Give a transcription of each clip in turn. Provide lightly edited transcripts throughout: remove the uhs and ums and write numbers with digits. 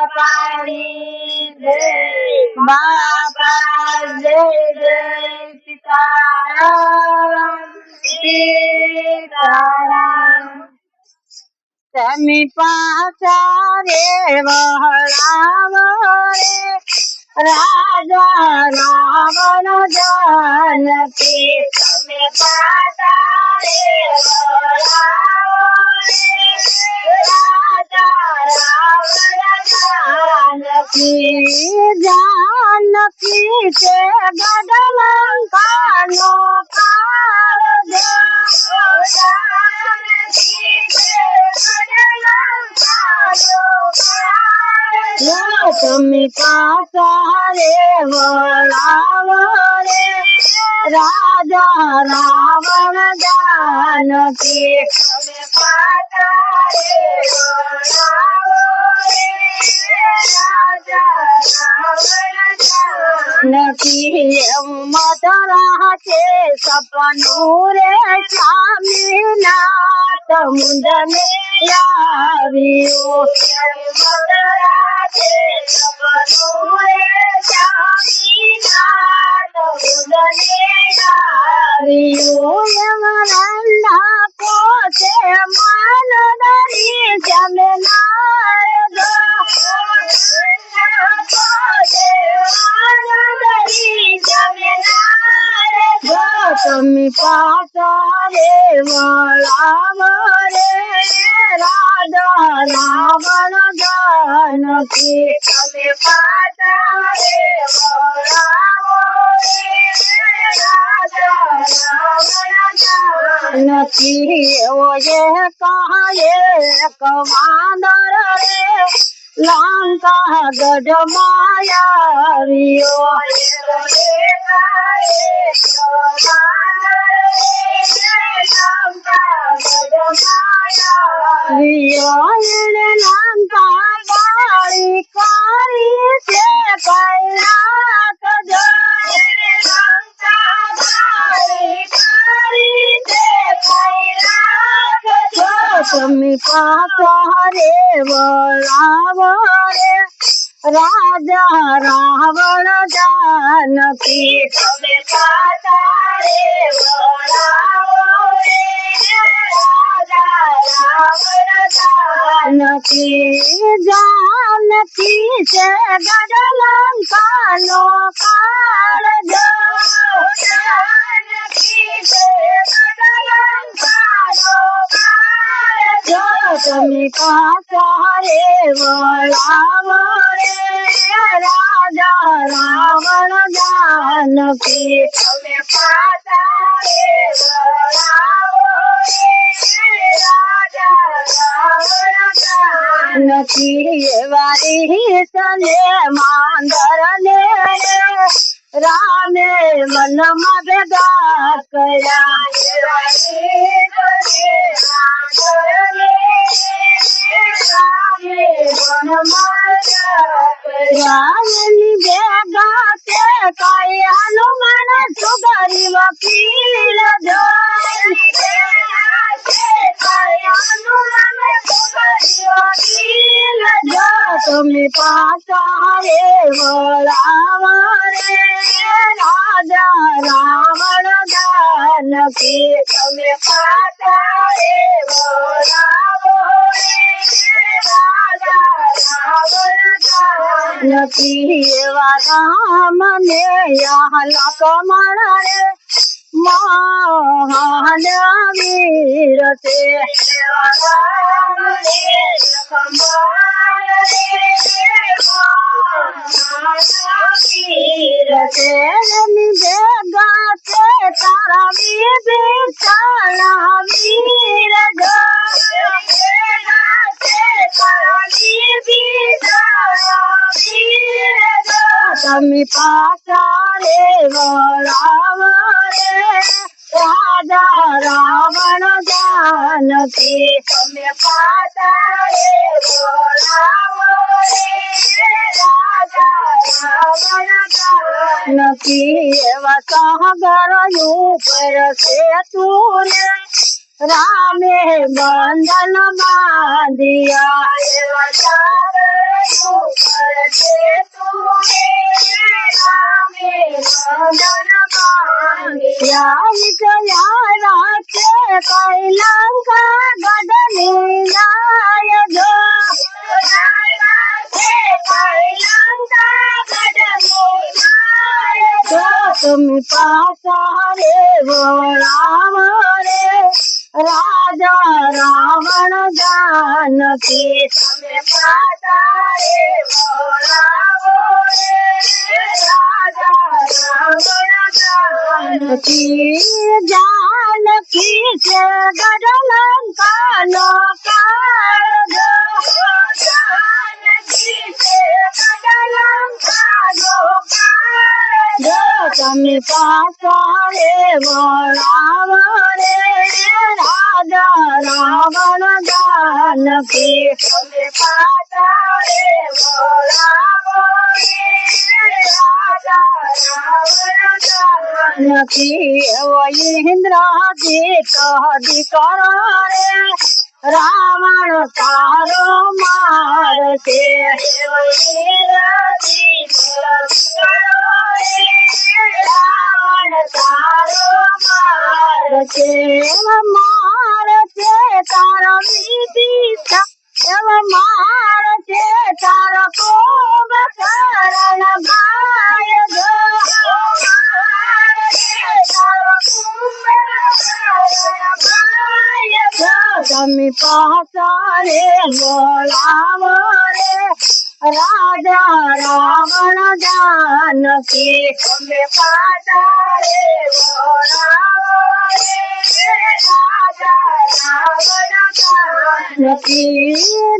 બાપાની જય બાપા જય જય સીતારામ સીતારામ તમે પાછા રે વહરાવ રે રાજા રાવણ જાનકી તમે પાછા રે વહરાવ રે રાજા जानकी के गडलंकानो काल जानकी के गडलंकानो काल तुमी पासा रे वळाव रे राजा रावण जानकी तुमी पासा रे वळाव नकी मदरा के सपनों रे स्वामीनाथ मुंड में लावियो मदरा के सपनों रे स्वामीनाथ मुंड में लावियो यमनंदा पोते मान दरी जमनार તમે પાછા રે વળાવ રે રાજા રાવણ જાનકી તમે પાછા રે વળાવ રે રાજા રાવણ જાનકી ઓએ કાયે કવાંદર રે લંકા ગઢ માયાવીઓ લંકા બાળી કરી છે કૈલાસ લંકા બાળી કરી છે કૈલાસ તમે પાછા રે વળાવ રે રાજા રાવણ जानकी તમે પાછા રે વળાવ રે રાજા રાવણ जानकी जानकी છે ગડલંકાનો કાળ जानकी છે ગડલંકાનો તમે પાછા રે વળાવ રે રાજા રાવણ जानकी તમે પાછા રે વળાવ રે રાજા રાવણ जानकी વારી તને માંદર ને રામે મનમાં ભેગા કર્યા રામની ભેગા તે કઈ હનુમાન સુગરી વકીલ તમે પાછા રે વળાવ રે રાજા રાવણ जानकी તમે પાછા રે વળાવ રે રાજા રાવણ जानकी એવા રામ ને લક્ષ્મણ રે મહાન વીર છે રામ ને લક્ષ્મણ ભેગા છે તારા વીર ચાલા વીર તમે પાછા રે વળાવ રે રાજા રાવણ जानकी તમે પાછા રે વળાવ રે રાજા રાવણ जानकी એવા સાગર ઉપર છે તું રામે બંધન બાંધિયા એવા સાગર ઉપર છે તુમે રામે બંધન બાંધિયા વિજયા રાખે કૈલંકા ગઢની નાય જો तुम पासा रे राम रे राजा रावण जानकी तुम पासा रे राम रे राजा रावण जानकी जानकी से गढ़लंका नो काल जानकी से गढ़लंका नो તમે પાસા રે રામ રે રાજા રાવણ જાનકી તમે પાસા રે રામ રે રાજા રાવણ જાનકી એવો ઇન્દ્રજીત દીકરો રે રાવણ તારો મારશે એવો ઇન્દ્રજીત મારશે તારો વિદિશા એવ મારશે તારો ખૂબ શરણ ગાય જો તમે પાસા રે બોલાવ રે રાજા રાવણ જાનકી તમે પાસા રે બોલાવ રે રાજા રાવણ જાનકી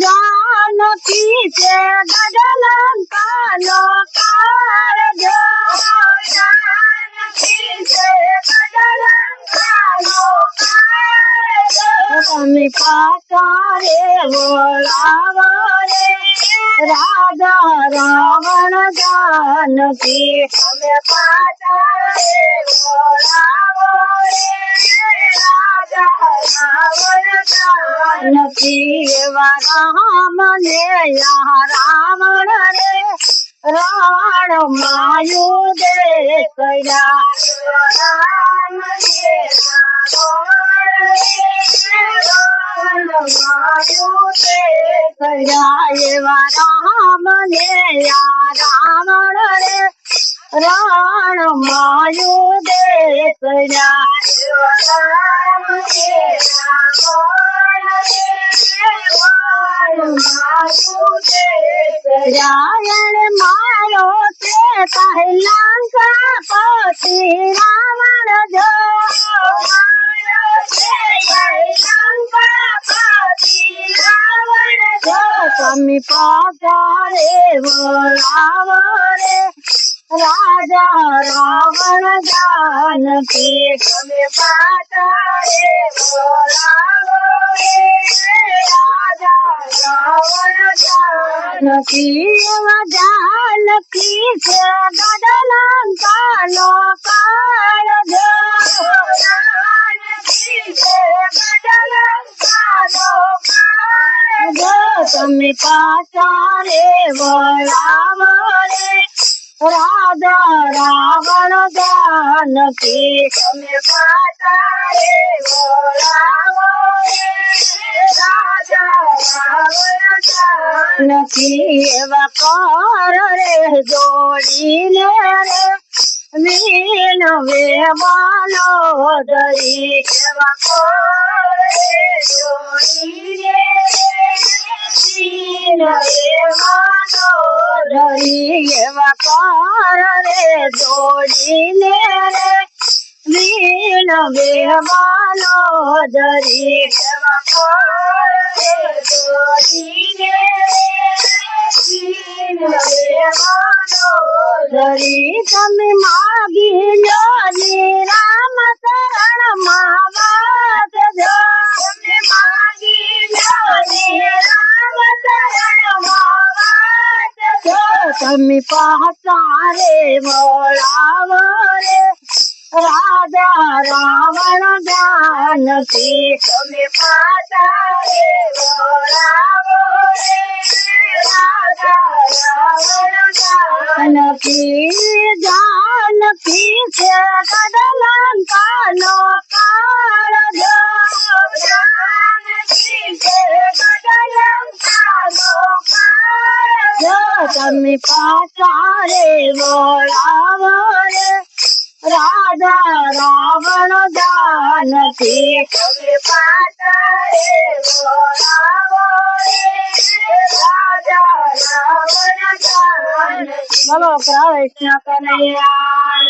જાનકી છે ગઢલંકા નો કાળ જાનકી છે ગઢલંકા નો તમે પાસા રે બોલાવ રે રાજા રાવણ જાનકી તમે પાસા રે બોલાવ રે રાજા રાવણ જાનકી એવા રામ ને રાવણ રે રાવણ માયુ દે કયા રામ ને એવા રામ ને રાવણ રે રાણ માયુ દે રામ ને રાયણ મારો તે પહેલા પતિ રાવણ જો તમે પાસા રે બોલાવ રે રાજા રાવણ જાનકી તમે પાસા રે બોલાવ રે રાજા રાવણ જાનકી જાનકી છે ગઢલંકા નો કાળ તમે પાસા રે બોલાવ રે રાજા રાવણ જાનકી તમે પાસા રે બોલાવ રે રાજા રાવણ જાનકી એવા કર રે જોડીને રે વીણ વેવાનો દરી એવા કર રે જોડીને એવા કર રે જોડીને રે વીણ વેવાનો દરી એવા કર રે જોડીને ધરી તમે માગી લો રામ શરણ માં વાત જો તમે માગી લો રામ શરણ માં વાત જો તમે પાસા રે બોલાવ રે રાજા રાવણ જાનકી તમે પાછા રે બોલાવો રે રાજા રાવણ જાનકી જાનકી છે ગદલંકાનો કાળજો જાનકી છે ગદલંકાનો કાળજો તમે પાછા રે બોલાવો રે રાજા રાવણ જાનકી તમે પાછા રે બોલાવો રે રાજા રાવણ જાનકી બોલો કૃષ્ણ કનૈયા